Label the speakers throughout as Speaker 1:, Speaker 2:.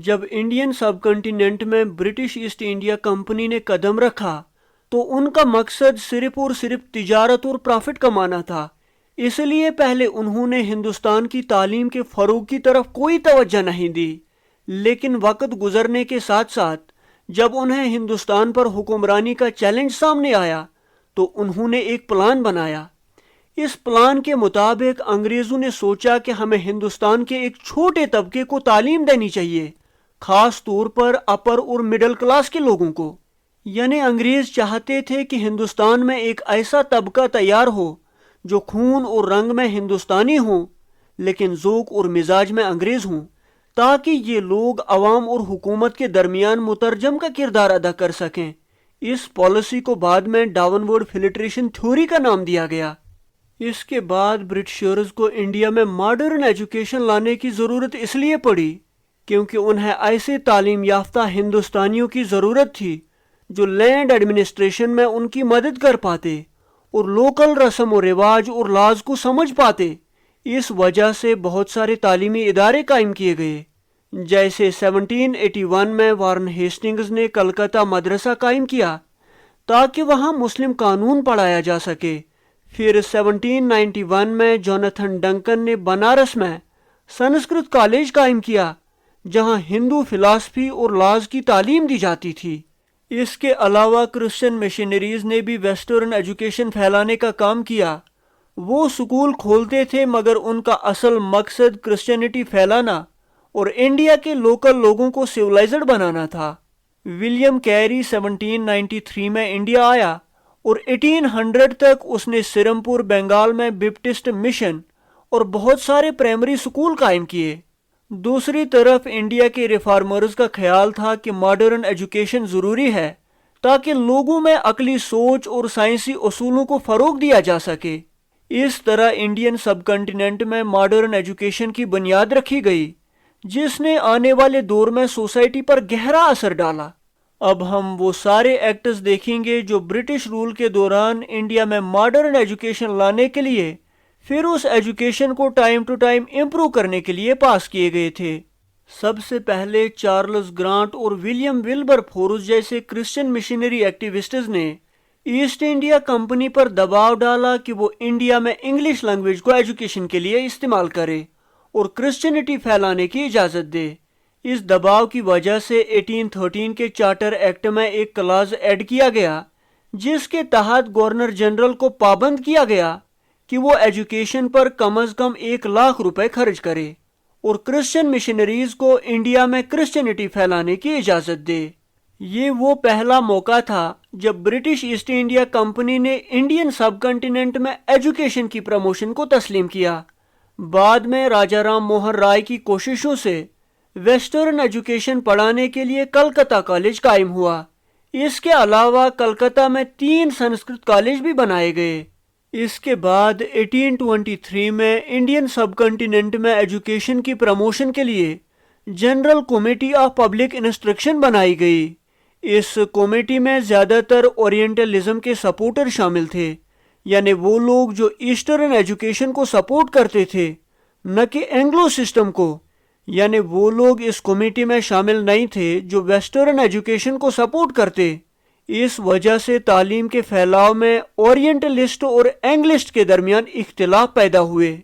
Speaker 1: جب انڈین سب کنٹیننٹ میں British East India company نے قدم رکھا تو ان کا مقصد صرف اور صرف تجارت اور پرافٹ کمانا تھا، اس لیے پہلے انہوں نے ہندوستان کی تعلیم کے فروغ کی طرف کوئی توجہ نہیں دی، لیکن وقت گزرنے کے ساتھ ساتھ جب انہیں ہندوستان پر حکمرانی کا چیلنج سامنے آیا تو انہوں نے ایک پلان بنایا۔ اس پلان کے مطابق انگریزوں نے سوچا کہ ہمیں ہندوستان کے ایک چھوٹے طبقے کو تعلیم دینی چاہیے، خاص طور پر اپر اور مڈل کلاس کے لوگوں کو۔ یعنی انگریز چاہتے تھے کہ ہندوستان میں ایک ایسا طبقہ تیار ہو جو خون اور رنگ میں ہندوستانی ہوں لیکن ذوق اور مزاج میں انگریز ہوں، تاکہ یہ لوگ عوام اور حکومت کے درمیان مترجم کا کردار ادا کر سکیں۔ اس پالیسی کو بعد میں ڈاون ورڈ فلٹریشن تھیوری کا نام دیا گیا۔ اس کے بعد برٹشرز کو انڈیا میں ماڈرن ایجوکیشن لانے کی ضرورت اس لیے پڑی کیونکہ انہیں ایسے تعلیم یافتہ ہندوستانیوں کی ضرورت تھی جو لینڈ ایڈمنسٹریشن میں ان کی مدد کر پاتے اور لوکل رسم و رواج اور لاز کو سمجھ پاتے۔ اس وجہ سے بہت سارے تعلیمی ادارے قائم کیے گئے، جیسے 1781 میں وارن ہیسٹنگز نے کلکتہ مدرسہ قائم کیا تاکہ وہاں مسلم قانون پڑھایا جا سکے۔ پھر 1791 میں جوناتھن ڈنکن نے بنارس میں سنسکرت کالج قائم کیا جہاں ہندو فلسفی اور لاز کی تعلیم دی جاتی تھی۔ اس کے علاوہ کرسچن مشنریز نے بھی ویسٹرن ایجوکیشن پھیلانے کا کام کیا۔ وہ سکول کھولتے تھے مگر ان کا اصل مقصد کرسچینٹی پھیلانا اور انڈیا کے لوکل لوگوں کو سیولائزڈ بنانا تھا۔ ولیم کیری 1793 میں انڈیا آیا اور 1800 تک اس نے سرمپور بنگال میں بپٹسٹ مشن اور بہت سارے پرائمری سکول قائم کیے۔ دوسری طرف انڈیا کے ریفارمرز کا خیال تھا کہ ماڈرن ایجوکیشن ضروری ہے تاکہ لوگوں میں عقلی سوچ اور سائنسی اصولوں کو فروغ دیا جا سکے۔ اس طرح انڈین سب کنٹیننٹ میں ماڈرن ایجوکیشن کی بنیاد رکھی گئی جس نے آنے والے دور میں سوسائٹی پر گہرا اثر ڈالا۔ اب ہم وہ سارے ایکٹس دیکھیں گے جو برٹش رول کے دوران انڈیا میں ماڈرن ایجوکیشن لانے کے لیے پھر اس ایجوکیشن کو ٹائم ٹو ٹائم امپروو کرنے کے لیے پاس کیے گئے تھے۔ سب سے پہلے چارلز گرانٹ اور ولیم ولبر فورس جیسے کرسچن مشنری ایکٹیوسٹز نے ایسٹ انڈیا کمپنی پر دباؤ ڈالا کہ وہ انڈیا میں انگلش لینگویج کو ایجوکیشن کے لیے استعمال کرے اور کرسچینٹی پھیلانے کی اجازت دے۔ اس دباؤ کی وجہ سے 1813 کے چارٹر ایکٹ میں ایک کلاز ایڈ کیا گیا جس کے تحت گورنر جنرل کو پابند کیا گیا کہ وہ ایجوکیشن پر کم از کم 1,00,000 روپے خرچ کرے اور کرسچن مشنریز کو انڈیا میں کرسچینٹی پھیلانے کی اجازت دے۔ یہ وہ پہلا موقع تھا جب برٹش ایسٹ انڈیا کمپنی نے انڈین سب کنٹیننٹ میں ایجوکیشن کی پروموشن کو تسلیم کیا۔ بعد میں راجہ رام موہن رائے کی کوششوں سے ویسٹرن ایجوکیشن پڑھانے کے لیے کلکتہ کالج قائم ہوا۔ اس کے علاوہ کلکتہ میں 3 سنسکرت کالج بھی بنائے گئے۔ اس کے بعد 1823 میں انڈین سب کنٹیننٹ میں ایجوکیشن کی پروموشن کے لیے general committee of public instruction بنائی گئی۔ اس کمیٹی میں زیادہ تر اورینٹلزم کے سپورٹر شامل تھے، یعنی وہ لوگ جو ایسٹرن ایجوکیشن کو سپورٹ کرتے تھے نہ کہ اینگلو سسٹم کو، یعنی وہ لوگ اس کمیٹی میں شامل نہیں تھے جو ویسٹرن ایجوکیشن کو سپورٹ کرتے۔ اس وجہ سے تعلیم کے پھیلاؤ میں اورینٹلسٹ اور اینگلسٹ کے درمیان اختلاف پیدا ہوئے۔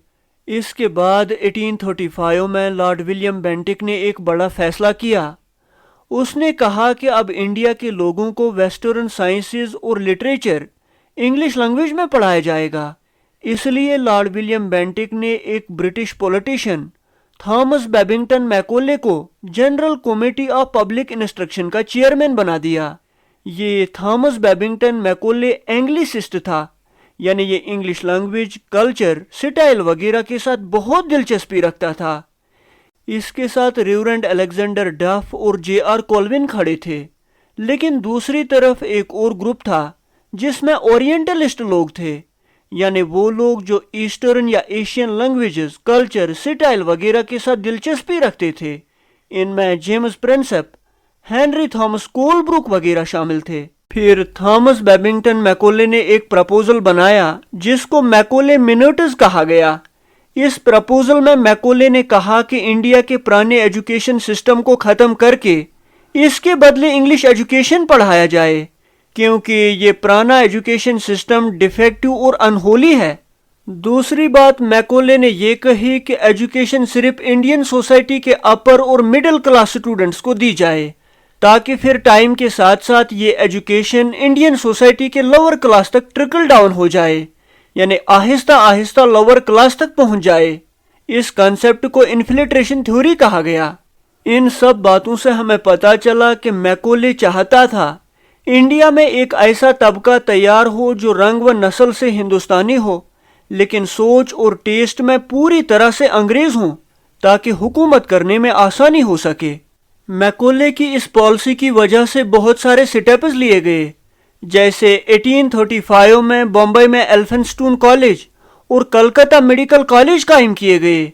Speaker 1: اس کے بعد 1835 میں لارڈ ولیم بینٹک نے ایک بڑا فیصلہ کیا۔ اس نے کہا کہ اب انڈیا کے لوگوں کو ویسٹرن سائنسز اور لٹریچر انگلش لینگویج میں پڑھایا جائے گا۔ اس لیے لارڈ ولیم بینٹک نے ایک برٹش پولیٹیشین تھامس بیبنگٹن میکولے کو general committee of public instruction کا چیئرمین بنا دیا۔ یہ تھامس بیبنگٹن میکولے اینگلیسسٹ تھا، یعنی یہ انگلش لینگویج، کلچر، سٹائل وغیرہ کے ساتھ بہت دلچسپی رکھتا تھا۔ اس کے ساتھ ریورنڈ الیگزینڈر ڈف اور جے آر کولون کھڑے تھے، لیکن دوسری طرف ایک اور گروپ تھا جس میں اورینٹلسٹ لوگ تھے، یعنی وہ لوگ جو ایسٹرن یا ایشین لینگویجز، کلچر، سٹائل وغیرہ کے ساتھ دلچسپی رکھتے تھے۔ ان میں جیمز پرنسپ، ہینری تھامس کول بروک وغیرہ شامل تھے۔ پھر تھامس بیبنگٹن میکولے نے ایک پرپوزل بنایا جس کو میکولے منٹس کہا گیا۔ اس پرپوزل میں میکولے نے کہا کہ انڈیا کے پرانے ایجوکیشن سسٹم کو ختم کر کے اس کے بدلے انگلش ایجوکیشن پڑھایا جائے، کیونکہ یہ پرانا ایجوکیشن سسٹم ڈیفیکٹو اور انہولی ہے۔ دوسری بات میکولے نے یہ کہی کہ ایجوکیشن صرف انڈین سوسائٹی کے اپر اور مڈل کلاس اسٹوڈنٹس کو دی جائے، تاکہ پھر ٹائم کے ساتھ ساتھ یہ ایجوکیشن انڈین سوسائٹی کے لوور کلاس تک ٹرکل ڈاؤن ہو جائے، یعنی آہستہ آہستہ لوور کلاس تک پہنچ جائے۔ اس کنسپٹ کو انفلٹریشن تھیوری کہا گیا۔ ان سب باتوں سے ہمیں پتا چلا کہ میکولے چاہتا تھا انڈیا میں ایک ایسا طبقہ تیار ہو جو رنگ و نسل سے ہندوستانی ہو، لیکن سوچ اور ٹیسٹ میں پوری طرح سے انگریز ہوں، تاکہ حکومت کرنے میں آسانی ہو سکے۔ میکولے کی اس پالیسی کی وجہ سے بہت سارے سٹیپس لیے گئے، جیسے 1835 میں بمبئی میں ایلفنسٹون کالج اور کلکتہ میڈیکل کالج قائم کیے گئے۔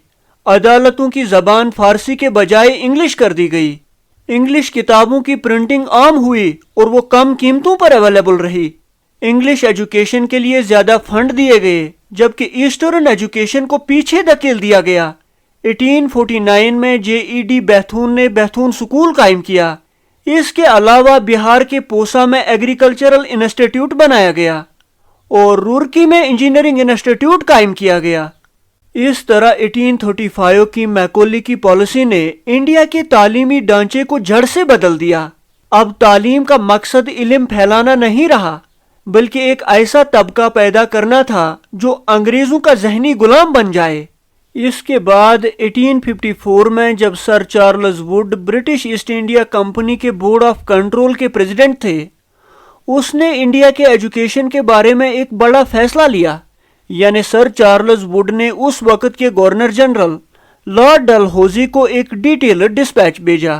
Speaker 1: عدالتوں کی زبان فارسی کے بجائے انگلش کر دی گئی۔ انگلش کتابوں کی پرنٹنگ عام ہوئی اور وہ کم قیمتوں پر اویلیبل رہی۔ انگلش ایجوکیشن کے لیے زیادہ فنڈ دیے گئے، جبکہ ایسٹرن ایجوکیشن کو پیچھے دھکیل دیا گیا۔ 1849 میں JED بیتھون نے بیتھون سکول قائم کیا۔ اس کے علاوہ بہار کے پوسا میں ایگریکلچرل انسٹیٹیوٹ بنایا گیا اور رورکی میں انجینئرنگ انسٹیٹیوٹ قائم کیا گیا۔ اس طرح 1835 کی میکولے کی پالیسی نے انڈیا کے تعلیمی ڈھانچے کو جڑ سے بدل دیا۔ اب تعلیم کا مقصد علم پھیلانا نہیں رہا، بلکہ ایک ایسا طبقہ پیدا کرنا تھا جو انگریزوں کا ذہنی غلام بن جائے۔ اس کے بعد 1854 میں جب sir Charles Wood British East India Company کے بورڈ آف کنٹرول کے پریزیڈنٹ تھے، اس نے انڈیا کے ایجوکیشن کے بارے میں ایک بڑا فیصلہ لیا، یعنی سر چارلز ووڈ نے اس وقت کے گورنر جنرل لارڈ ڈلہوزی کو ایک ڈیٹیلڈ ڈسپیچ بھیجا۔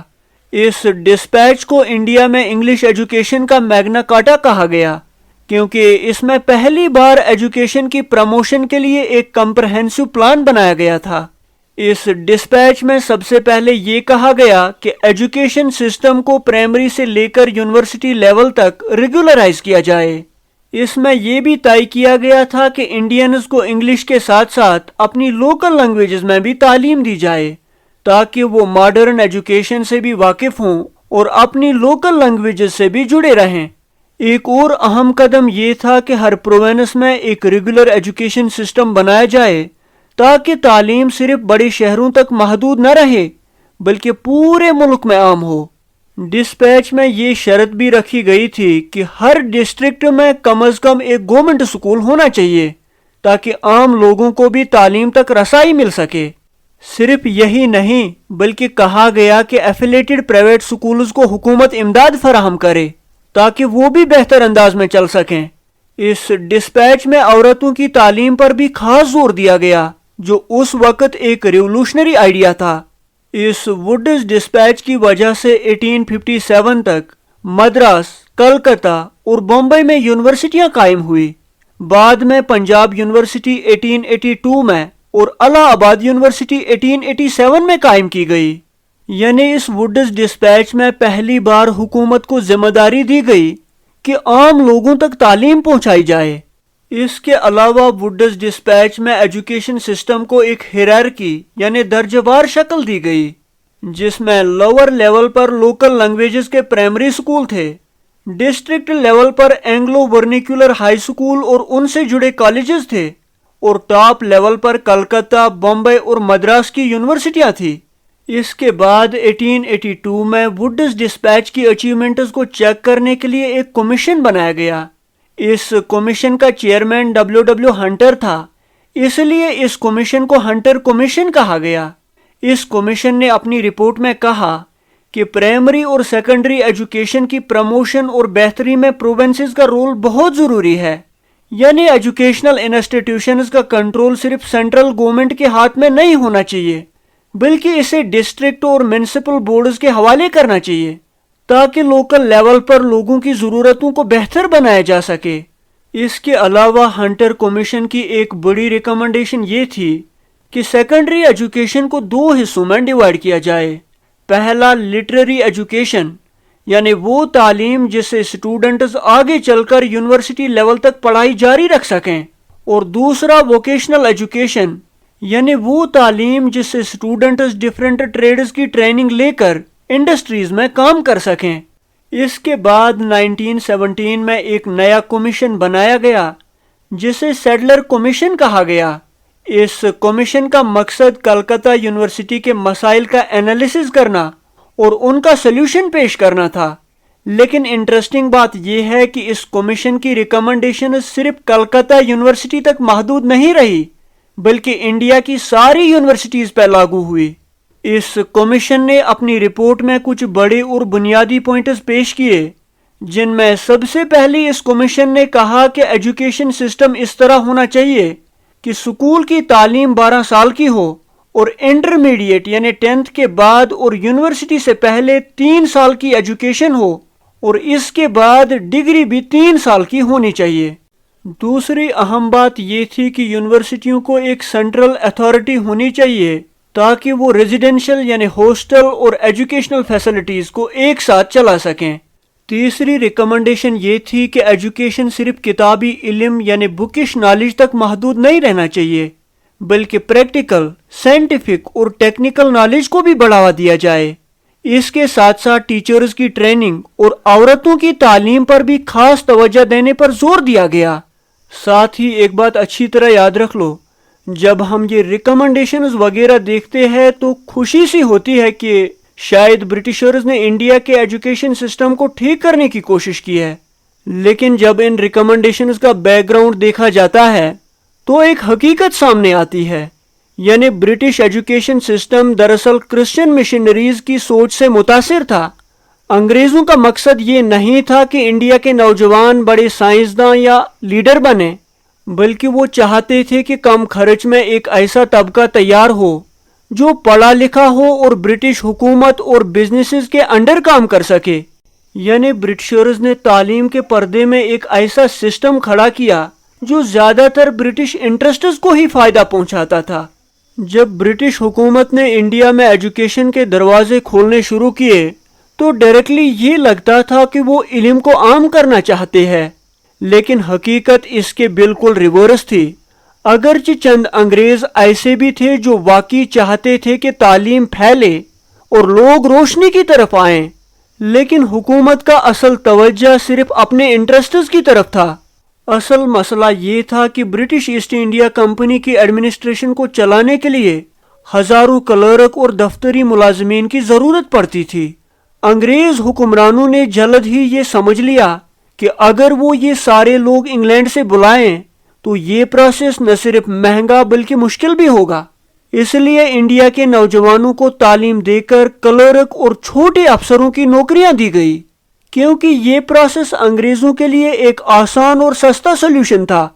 Speaker 1: اس ڈسپیچ کو انڈیا میں انگلش ایجوکیشن کا میگنا کارٹا کہا گیا، کیونکہ اس میں پہلی بار ایجوکیشن کی پروموشن کے لیے ایک کمپریہنسو پلان بنایا گیا تھا۔ اس ڈسپیچ میں سب سے پہلے یہ کہا گیا کہ ایجوکیشن سسٹم کو پرائمری سے لے کر یونیورسٹی لیول تک ریگولرائز کیا جائے۔ اس میں یہ بھی طے کیا گیا تھا کہ انڈینز کو انگلش کے ساتھ ساتھ اپنی لوکل لینگویجز میں بھی تعلیم دی جائے، تاکہ وہ ماڈرن ایجوکیشن سے بھی واقف ہوں اور اپنی لوکل لینگویجز سے بھی جڑے رہیں۔ ایک اور اہم قدم یہ تھا کہ ہر پروونس میں ایک ریگولر ایجوکیشن سسٹم بنایا جائے، تاکہ تعلیم صرف بڑے شہروں تک محدود نہ رہے بلکہ پورے ملک میں عام ہو۔ ڈسپیچ میں یہ شرط بھی رکھی گئی تھی کہ ہر ڈسٹرکٹ میں کم از کم ایک گورنمنٹ سکول ہونا چاہیے، تاکہ عام لوگوں کو بھی تعلیم تک رسائی مل سکے۔ صرف یہی نہیں بلکہ کہا گیا کہ ایفیلیٹڈ پرائیویٹ سکولز کو حکومت امداد فراہم کرے، تاکہ وہ بھی بہتر انداز میں چل سکیں۔ اس ڈسپیچ میں عورتوں کی تعلیم پر بھی خاص زور دیا گیا، جو اس وقت ایک ریولوشنری آئیڈیا تھا۔ اس ووڈز ڈسپیچ کی وجہ سے 1857 تک مدراس، کلکتہ اور بمبئی میں یونیورسٹیاں قائم ہوئی۔ بعد میں پنجاب یونیورسٹی 1882 میں اور الہ آباد یونیورسٹی 1887 میں قائم کی گئی۔ یعنی اس ووڈز ڈسپیچ میں پہلی بار حکومت کو ذمہ داری دی گئی کہ عام لوگوں تک تعلیم پہنچائی جائے۔ اس کے علاوہ ووڈز ڈسپیچ میں ایجوکیشن سسٹم کو ایک ہیرارکی یعنی درجہ وار شکل دی گئی، جس میں لوور لیول پر لوکل لینگویجز کے پرائمری سکول تھے، ڈسٹرکٹ لیول پر اینگلو ورنیکولر ہائی سکول اور ان سے جڑے کالجز تھے، اور ٹاپ لیول پر کلکتہ، بمبئی اور مدراس کی یونیورسٹیاں تھیں۔ اس کے بعد 1882 میں ووڈز ڈسپیچ کی اچیومنٹس کو چیک کرنے کے لیے ایک کمیشن بنایا گیا۔ اس کمیشن کا چیئرمین ڈبلیو ہنٹر تھا، اس لیے اس کمیشن کو ہنٹر کمیشن کہا گیا۔ اس کمیشن نے اپنی رپورٹ میں کہا کہ پرائمری اور سیکنڈری ایجوکیشن کی پروموشن اور بہتری میں پروونسز کا رول بہت ضروری ہے، یعنی ایجوکیشنل انسٹیٹیوشنز کا کنٹرول صرف سینٹرل گورنمنٹ کے ہاتھ میں نہیں ہونا چاہیے، بلکہ اسے ڈسٹرکٹ اور میونسپل بورڈز کے حوالے کرنا چاہیے، تاکہ لوکل لیول پر لوگوں کی ضرورتوں کو بہتر بنایا جا سکے۔ اس کے علاوہ ہنٹر کمیشن کی ایک بڑی ریکمنڈیشن یہ تھی کہ سیکنڈری ایجوکیشن کو 2 حصوں میں ڈیوائیڈ کیا جائے۔ پہلا لٹریری ایجوکیشن، یعنی وہ تعلیم جس سے اسٹوڈنٹس آگے چل کر یونیورسٹی لیول تک پڑھائی جاری رکھ سکیں، اور دوسرا ووکیشنل ایجوکیشن، یعنی وہ تعلیم جس سے اسٹوڈنٹس ڈفرینٹ ٹریڈز کی ٹریننگ لے کر انڈسٹریز میں کام کر سکیں۔ اس کے بعد 1917 میں ایک نیا کمیشن بنایا گیا جسے سیڈلر کمیشن کہا گیا۔ اس کمیشن کا مقصد کلکتہ یونیورسٹی کے مسائل کا انالیسز کرنا اور ان کا سلیوشن پیش کرنا تھا۔ لیکن انٹرسٹنگ بات یہ ہے کہ اس کمیشن کی ریکمنڈیشن صرف کلکتہ یونیورسٹی تک محدود نہیں رہی بلکہ انڈیا کی ساری یونیورسٹیز پہ لاگو ہوئی۔ اس کمیشن نے اپنی رپورٹ میں کچھ بڑے اور بنیادی پوائنٹس پیش کیے، جن میں سب سے پہلے اس کمیشن نے کہا کہ ایجوکیشن سسٹم اس طرح ہونا چاہیے کہ سکول کی تعلیم 12 سال کی ہو اور انٹرمیڈیٹ یعنی 10th کے بعد اور یونیورسٹی سے پہلے 3 سال کی ایجوکیشن ہو اور اس کے بعد ڈگری بھی 3 سال کی ہونی چاہیے۔ دوسری اہم بات یہ تھی کہ یونیورسٹیوں کو ایک سینٹرل اتھارٹی ہونی چاہیے تاکہ وہ ریزیڈینشل یعنی ہاسٹل اور ایجوکیشنل فیسلٹیز کو ایک ساتھ چلا سکیں۔ تیسری ریکمنڈیشن یہ تھی کہ ایجوکیشن صرف کتابی علم یعنی بکش نالج تک محدود نہیں رہنا چاہیے بلکہ پریکٹیکل، سائنٹیفک اور ٹیکنیکل نالج کو بھی بڑھاوا دیا جائے۔ اس کے ساتھ ساتھ ٹیچرز کی ٹریننگ اور عورتوں کی تعلیم پر بھی خاص توجہ دینے پر زور دیا گیا۔ ساتھ ہی ایک بات اچھی طرح یاد رکھ لو، جب ہم یہ ریکمنڈیشنز وغیرہ دیکھتے ہیں تو خوشی سی ہوتی ہے کہ شاید برٹشرز نے انڈیا کے ایجوکیشن سسٹم کو ٹھیک کرنے کی کوشش کی ہے، لیکن جب ان ریکمنڈیشنز کا بیک گراؤنڈ دیکھا جاتا ہے تو ایک حقیقت سامنے آتی ہے، یعنی برٹش ایجوکیشن سسٹم دراصل کرسچن مشنریز کی سوچ سے متاثر تھا۔ انگریزوں کا مقصد یہ نہیں تھا کہ انڈیا کے نوجوان بڑے سائنسداں یا لیڈر بنے، بلکہ وہ چاہتے تھے کہ کم خرچ میں ایک ایسا طبقہ تیار ہو جو پڑھا لکھا ہو اور برٹش حکومت اور بزنسز کے انڈر کام کر سکے۔ یعنی برٹشرز نے تعلیم کے پردے میں ایک ایسا سسٹم کھڑا کیا جو زیادہ تر برٹش انٹرسٹس کو ہی فائدہ پہنچاتا تھا۔ جب برٹش حکومت نے انڈیا میں ایجوکیشن کے دروازے کھولنے شروع کیے تو ڈائریکٹلی یہ لگتا تھا کہ وہ علم کو عام کرنا چاہتے ہیں، لیکن حقیقت اس کے بالکل ریورس تھی۔ اگرچہ چند انگریز ایسے بھی تھے جو واقعی چاہتے تھے کہ تعلیم پھیلے اور لوگ روشنی کی طرف آئیں، لیکن حکومت کا اصل توجہ صرف اپنے انٹرسٹس کی طرف تھا۔ اصل مسئلہ یہ تھا کہ برٹش ایسٹ انڈیا کمپنی کی ایڈمنسٹریشن کو چلانے کے لیے ہزاروں کلرک اور دفتری ملازمین کی ضرورت پڑتی تھی۔ انگریز حکمرانوں نے جلد ہی یہ سمجھ لیا کہ اگر وہ یہ سارے لوگ انگلینڈ سے بلائیں تو یہ پروسیس نہ صرف مہنگا بلکہ مشکل بھی ہوگا۔ اس لیے انڈیا کے نوجوانوں کو تعلیم دے کر کلرک اور چھوٹے افسروں کی نوکریاں دی گئی، کیونکہ یہ پروسیس انگریزوں کے لیے ایک آسان اور سستا سولوشن تھا۔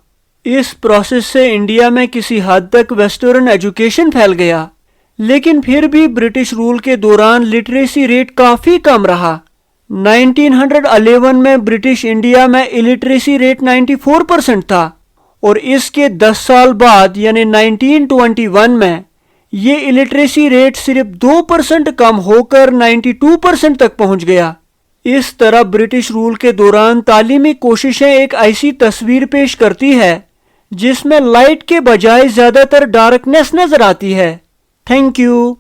Speaker 1: اس پروسیس سے انڈیا میں کسی حد تک ویسٹرن ایجوکیشن پھیل گیا، لیکن پھر بھی برٹش رول کے دوران لٹریسی ریٹ کافی کم رہا۔ 1911 میں برٹش انڈیا میں الٹریسی ریٹ 94% تھا اور اس کے 10 سال بعد یعنی 1921 میں یہ الٹریسی ریٹ صرف 2% کم ہو کر 92% تک پہنچ گیا۔ اس طرح برٹش رول کے دوران تعلیمی کوششیں ایک ایسی تصویر پیش کرتی ہے جس میں لائٹ کے بجائے زیادہ تر ڈارکنیس نظر آتی ہے۔ Thank you.